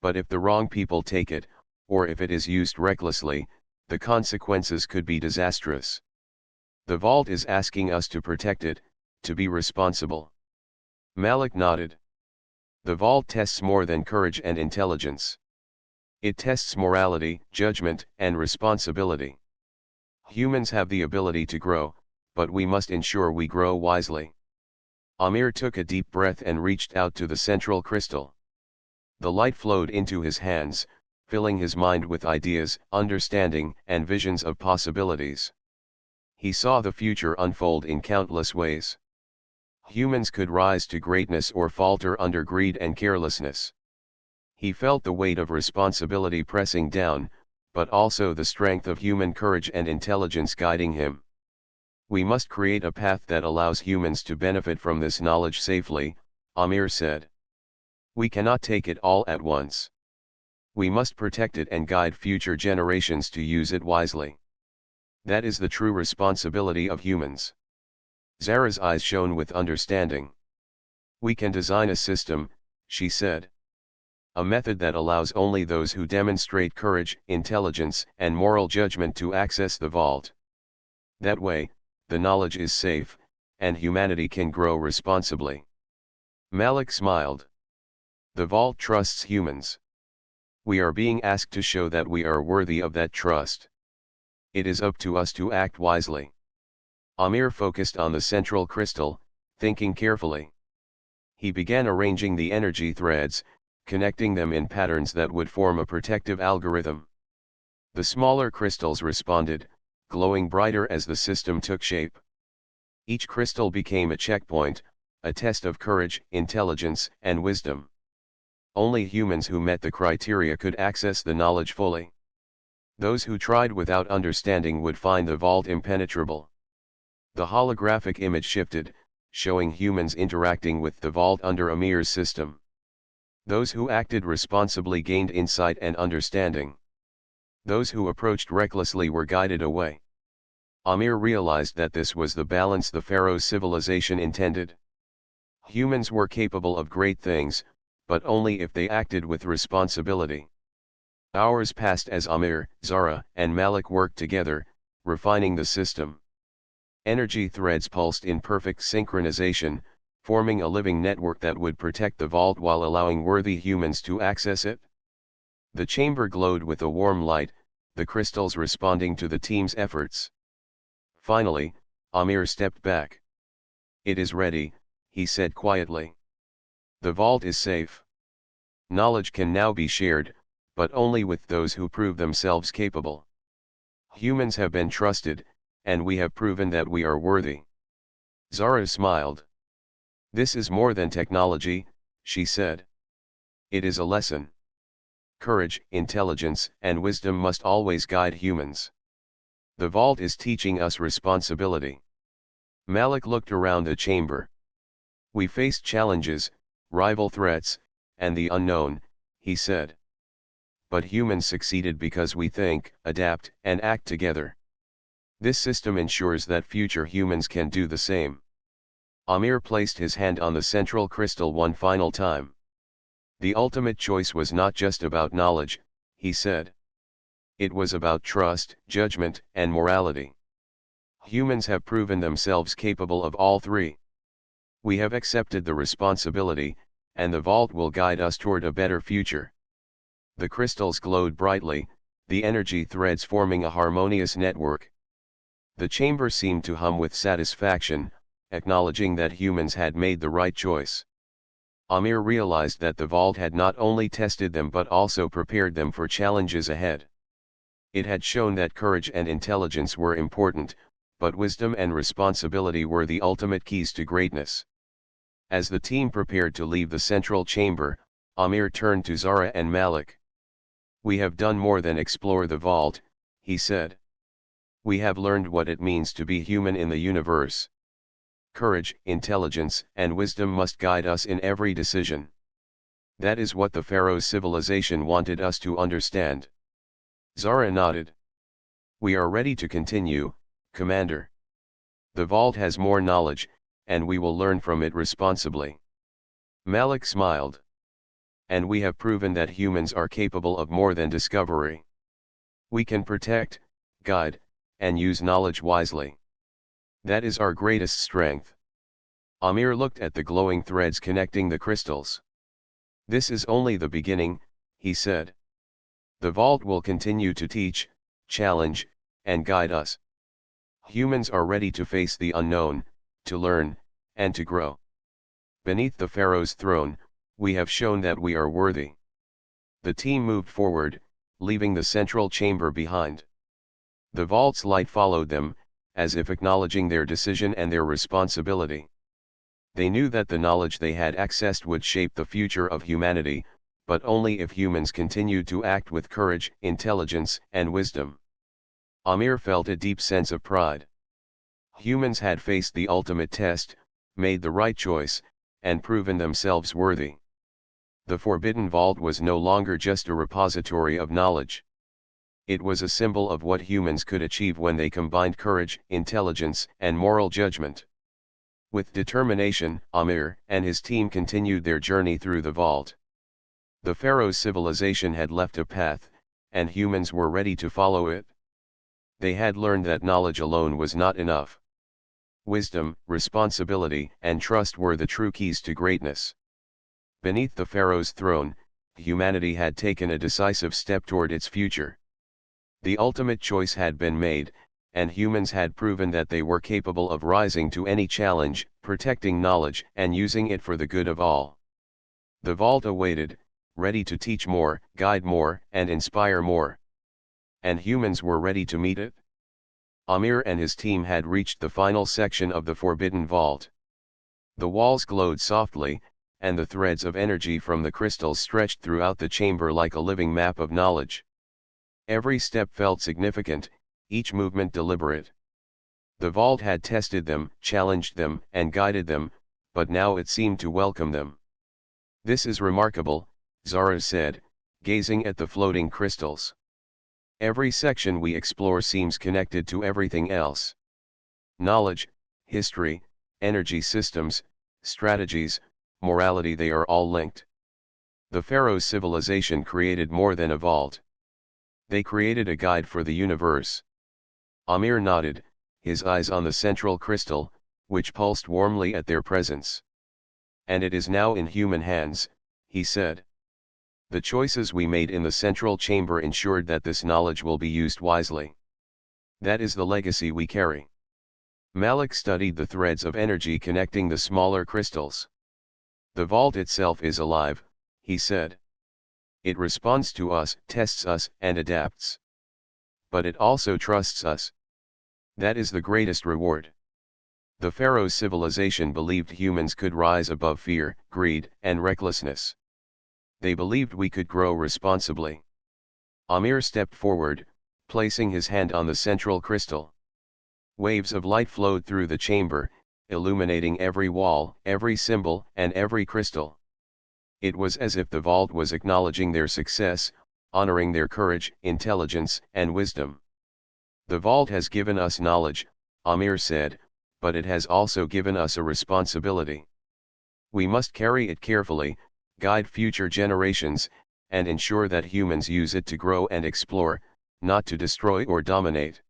"But if the wrong people take it, or if it is used recklessly, the consequences could be disastrous. The vault is asking us to protect it, to be responsible." Malik nodded. "The vault tests more than courage and intelligence. It tests morality, judgment, and responsibility. Humans have the ability to grow, but we must ensure we grow wisely." Amir took a deep breath and reached out to the central crystal. The light flowed into his hands, filling his mind with ideas, understanding, and visions of possibilities. He saw the future unfold in countless ways. Humans could rise to greatness or falter under greed and carelessness. He felt the weight of responsibility pressing down, but also the strength of human courage and intelligence guiding him. "We must create a path that allows humans to benefit from this knowledge safely," Amir said. "We cannot take it all at once. We must protect it and guide future generations to use it wisely. That is the true responsibility of humans." Zara's eyes shone with understanding. "We can design a system," she said. "A method that allows only those who demonstrate courage, intelligence, and moral judgment to access the vault. That way, the knowledge is safe, and humanity can grow responsibly." Malik smiled. "The vault trusts humans. We are being asked to show that we are worthy of that trust. It is up to us to act wisely." Amir focused on the central crystal, thinking carefully. He began arranging the energy threads, connecting them in patterns that would form a protective algorithm. The smaller crystals responded, glowing brighter as the system took shape. Each crystal became a checkpoint, a test of courage, intelligence, and wisdom. Only humans who met the criteria could access the knowledge fully. Those who tried without understanding would find the vault impenetrable. The holographic image shifted, showing humans interacting with the vault under Amir's system. Those who acted responsibly gained insight and understanding. Those who approached recklessly were guided away. Amir realized that this was the balance the Pharaoh civilization intended. Humans were capable of great things, but only if they acted with responsibility. Hours passed as Amir, Zara, and Malik worked together, refining the system. Energy threads pulsed in perfect synchronization, forming a living network that would protect the vault while allowing worthy humans to access it. The chamber glowed with a warm light, the crystals responding to the team's efforts. Finally, Amir stepped back. "It is ready," he said quietly. "The vault is safe. Knowledge can now be shared, but only with those who prove themselves capable. Humans have been trusted, and we have proven that we are worthy." Zara smiled. "This is more than technology," she said. "It is a lesson. Courage, intelligence, and wisdom must always guide humans. The vault is teaching us responsibility." Malik looked around the chamber. "We faced challenges, rival threats, and the unknown," he said. "But humans succeeded because we think, adapt, and act together. This system ensures that future humans can do the same." Amir placed his hand on the central crystal one final time. "The ultimate choice was not just about knowledge," he said. "It was about trust, judgment, and morality. Humans have proven themselves capable of all three. We have accepted the responsibility, and the vault will guide us toward a better future." The crystals glowed brightly, the energy threads forming a harmonious network. The chamber seemed to hum with satisfaction, acknowledging that humans had made the right choice. Amir realized that the vault had not only tested them but also prepared them for challenges ahead. It had shown that courage and intelligence were important, but wisdom and responsibility were the ultimate keys to greatness. As the team prepared to leave the central chamber, Amir turned to Zara and Malik. "We have done more than explore the vault," he said. "We have learned what it means to be human in the universe. courage, intelligence, and wisdom must guide us in every decision. That is what the Pharaoh's civilization wanted us to understand. Zara nodded. We are ready to continue, Commander. The vault has more knowledge, and we will learn from it responsibly. Malik smiled. And we have proven that humans are capable of more than discovery. We can protect, guide, and use knowledge wisely. That is our greatest strength. Amir looked at the glowing threads connecting the crystals. This is only the beginning, he said. The vault will continue to teach, challenge, and guide us. Humans are ready to face the unknown, to learn, and to grow. Beneath the Pharaoh's throne, we have shown that we are worthy. The team moved forward, leaving the central chamber behind. The vault's light followed them, as if acknowledging their decision and their responsibility. They knew that the knowledge they had accessed would shape the future of humanity, but only if humans continued to act with courage, intelligence, and wisdom. Amir felt a deep sense of pride. Humans had faced the ultimate test, made the right choice, and proven themselves worthy. The Forbidden Vault was no longer just a repository of knowledge. It was a symbol of what humans could achieve when they combined courage, intelligence, and moral judgment. With determination, Amir and his team continued their journey through the vault. The Pharaoh's civilization had left a path, and humans were ready to follow it. They had learned that knowledge alone was not enough. Wisdom, responsibility, and trust were the true keys to greatness. Beneath the Pharaoh's throne, humanity had taken a decisive step toward its future. The ultimate choice had been made, and humans had proven that they were capable of rising to any challenge, protecting knowledge and using it for the good of all. The vault awaited, ready to teach more, guide more, and inspire more. And humans were ready to meet it. Amir and his team had reached the final section of the Forbidden Vault. The walls glowed softly, and the threads of energy from the crystals stretched throughout the chamber like a living map of knowledge. Every step felt significant, each movement deliberate. The vault had tested them, challenged them, and guided them, but now it seemed to welcome them. This is remarkable, Zara said, gazing at the floating crystals. Every section we explore seems connected to everything else. Knowledge, history, energy systems, strategies, morality, they are all linked. The Pharaoh's civilization created more than a vault. They created a guide for the universe. Amir nodded, his eyes on the central crystal, which pulsed warmly at their presence. And it is now in human hands, he said. The choices we made in the central chamber ensured that this knowledge will be used wisely. That is the legacy we carry. Malik studied the threads of energy connecting the smaller crystals. The vault itself is alive, he said. It responds to us, tests us, and adapts. But it also trusts us. That is the greatest reward. The Pharaoh's civilization believed humans could rise above fear, greed, and recklessness. They believed we could grow responsibly. Amir stepped forward, placing his hand on the central crystal. Waves of light flowed through the chamber, illuminating every wall, every symbol, and every crystal. It was as if the vault was acknowledging their success, honoring their courage, intelligence, and wisdom. The vault has given us knowledge, Amir said, but it has also given us a responsibility. We must carry it carefully, guide future generations, and ensure that humans use it to grow and explore, not to destroy or dominate.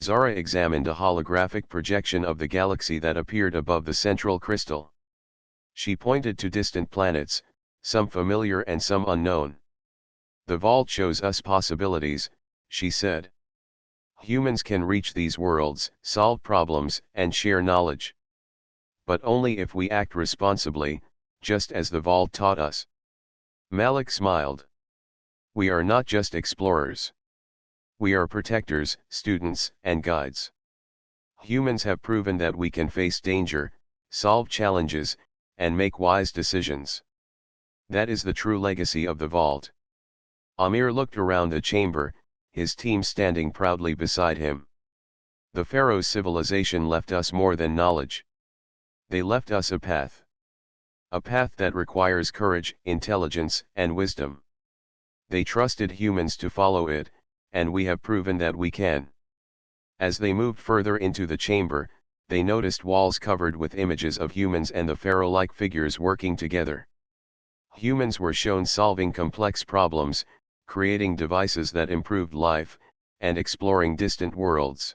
Zara examined a holographic projection of the galaxy that appeared above the central crystal. She pointed to distant planets, some familiar and some unknown. The vault shows us possibilities, she said. Humans can reach these worlds, solve problems, and share knowledge. But only if we act responsibly, just as the vault taught us. Malik smiled. We are not just explorers. We are protectors, students, and guides. Humans have proven that we can face danger, solve challenges, and make wise decisions. That is the true legacy of the vault. Amir looked around the chamber, his team standing proudly beside him. The Pharaoh's civilization left us more than knowledge. They left us a path. A path that requires courage, intelligence, and wisdom. They trusted humans to follow it, and we have proven that we can. As they moved further into the chamber, they noticed walls covered with images of humans and the pharaoh-like figures working together. Humans were shown solving complex problems, creating devices that improved life, and exploring distant worlds.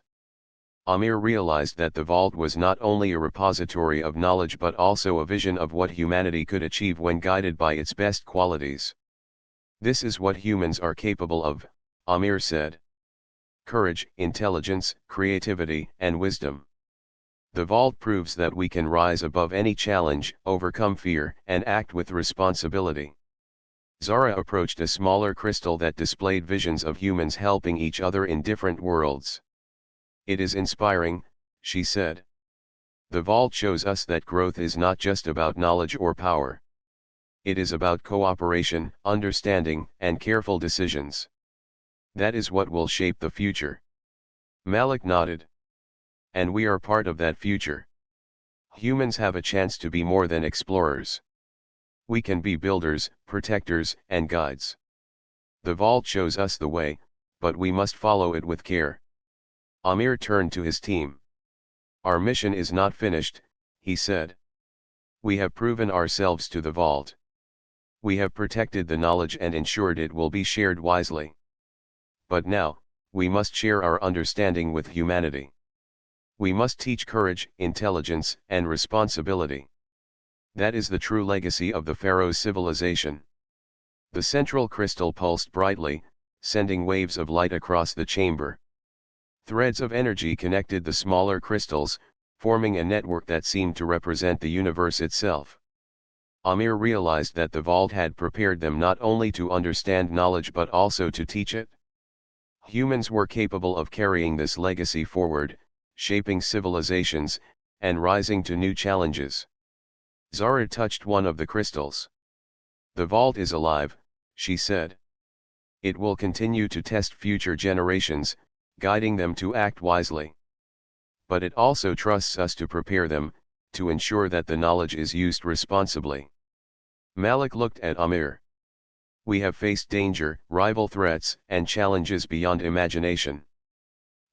Amir realized that the vault was not only a repository of knowledge but also a vision of what humanity could achieve when guided by its best qualities. This is what humans are capable of, Amir said. Courage, intelligence, creativity, and wisdom. The vault proves that we can rise above any challenge, overcome fear, and act with responsibility. Zara approached a smaller crystal that displayed visions of humans helping each other in different worlds. It is inspiring, she said. The vault shows us that growth is not just about knowledge or power. It is about cooperation, understanding, and careful decisions. That is what will shape the future. Malik nodded. And we are part of that future. Humans have a chance to be more than explorers. We can be builders, protectors, and guides. The vault shows us the way, but we must follow it with care. Amir turned to his team. Our mission is not finished, he said. We have proven ourselves to the vault. We have protected the knowledge and ensured it will be shared wisely. But now, we must share our understanding with humanity. We must teach courage, intelligence, and responsibility. That is the true legacy of the pharaoh's civilization. The central crystal pulsed brightly, sending waves of light across the chamber. Threads of energy connected the smaller crystals, forming a network that seemed to represent the universe itself. Amir realized that the vault had prepared them not only to understand knowledge but also to teach it. Humans were capable of carrying this legacy forward, shaping civilizations, and rising to new challenges. Zara touched one of the crystals. The vault is alive, she said. It will continue to test future generations, guiding them to act wisely. But it also trusts us to prepare them, to ensure that the knowledge is used responsibly. Malik looked at Amir. We have faced danger, rival threats, and challenges beyond imagination.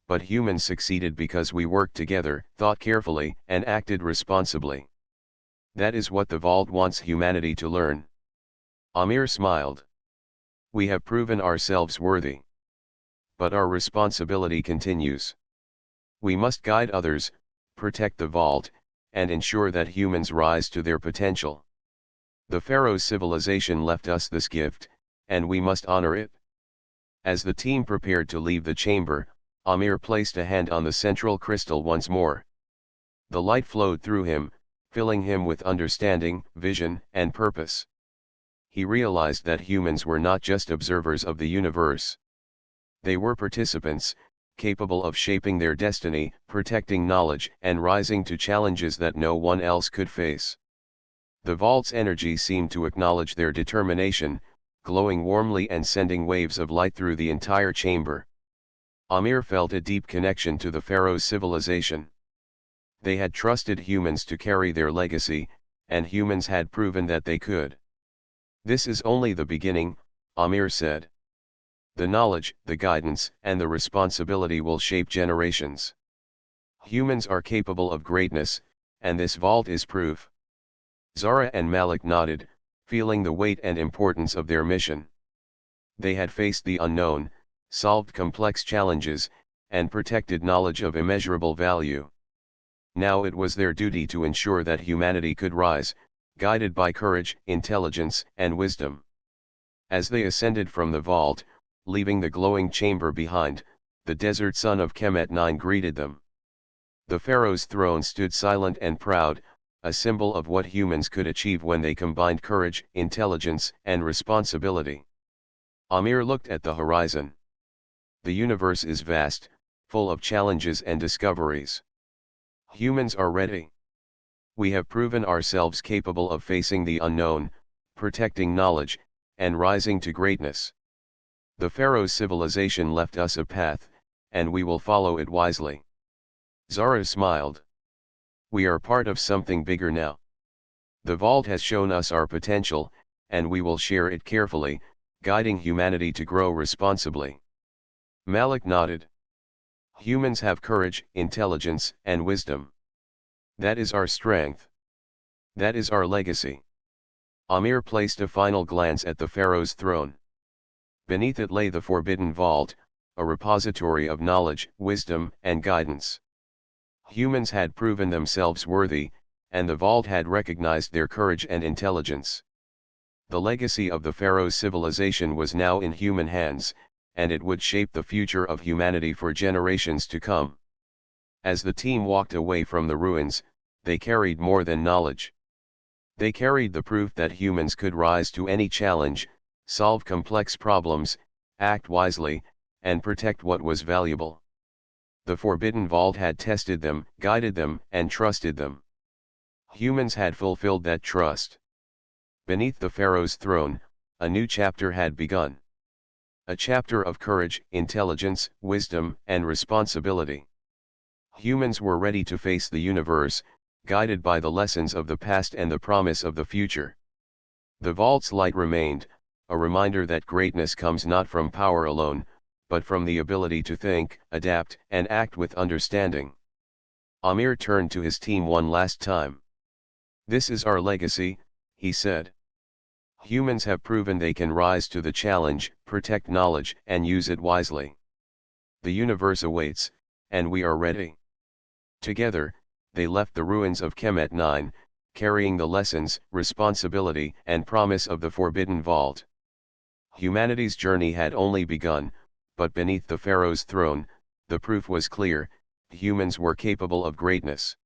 But humans succeeded because we worked together, thought carefully, and acted responsibly. That is what the vault wants humanity to learn. Amir smiled. We have proven ourselves worthy. But our responsibility continues. We must guide others, protect the vault, and ensure that humans rise to their potential. The pharaoh's civilization left us this gift, and we must honor it. As the team prepared to leave the chamber, Amir placed a hand on the central crystal once more. The light flowed through him, filling him with understanding, vision, and purpose. He realized that humans were not just observers of the universe. They were participants, capable of shaping their destiny, protecting knowledge, and rising to challenges that no one else could face. The vault's energy seemed to acknowledge their determination, glowing warmly and sending waves of light through the entire chamber. Amir felt a deep connection to the pharaoh's civilization. They had trusted humans to carry their legacy, and humans had proven that they could. This is only the beginning, Amir said. The knowledge, the guidance, and the responsibility will shape generations. Humans are capable of greatness, and this vault is proof. Zara and Malik nodded, feeling the weight and importance of their mission. They had faced the unknown, solved complex challenges, and protected knowledge of immeasurable value. Now it was their duty to ensure that humanity could rise, guided by courage, intelligence, and wisdom. As they ascended from the vault, leaving the glowing chamber behind, the desert sun of Kemet 9 greeted them. The pharaoh's throne stood silent and proud, a symbol of what humans could achieve when they combined courage, intelligence, and responsibility. Amir looked at the horizon. The universe is vast, full of challenges and discoveries. Humans are ready. We have proven ourselves capable of facing the unknown, protecting knowledge, and rising to greatness. The pharaoh's civilization left us a path, and we will follow it wisely. Zara smiled. We are part of something bigger now. The vault has shown us our potential, and we will share it carefully, guiding humanity to grow responsibly. Malik nodded. Humans have courage, intelligence, and wisdom. That is our strength. That is our legacy. Amir placed a final glance at the pharaoh's throne. Beneath it lay the forbidden vault, a repository of knowledge, wisdom, and guidance. Humans had proven themselves worthy, and the vault had recognized their courage and intelligence. The legacy of the pharaoh's civilization was now in human hands, and it would shape the future of humanity for generations to come. As the team walked away from the ruins, they carried more than knowledge. They carried the proof that humans could rise to any challenge, solve complex problems, act wisely, and protect what was valuable. The Forbidden Vault had tested them, guided them, and trusted them. Humans had fulfilled that trust. Beneath the pharaoh's throne, a new chapter had begun. A chapter of courage, intelligence, wisdom, and responsibility. Humans were ready to face the universe, guided by the lessons of the past and the promise of the future. The vault's light remained, a reminder that greatness comes not from power alone, but from the ability to think, adapt, and act with understanding. Amir turned to his team one last time. "This is our legacy," he said. "Humans have proven they can rise to the challenge, protect knowledge, and use it wisely. The universe awaits, and we are ready." Together, they left the ruins of Kemet 9, carrying the lessons, responsibility, and promise of the Forbidden Vault. Humanity's journey had only begun, but beneath the pharaoh's throne, the proof was clear: humans were capable of greatness.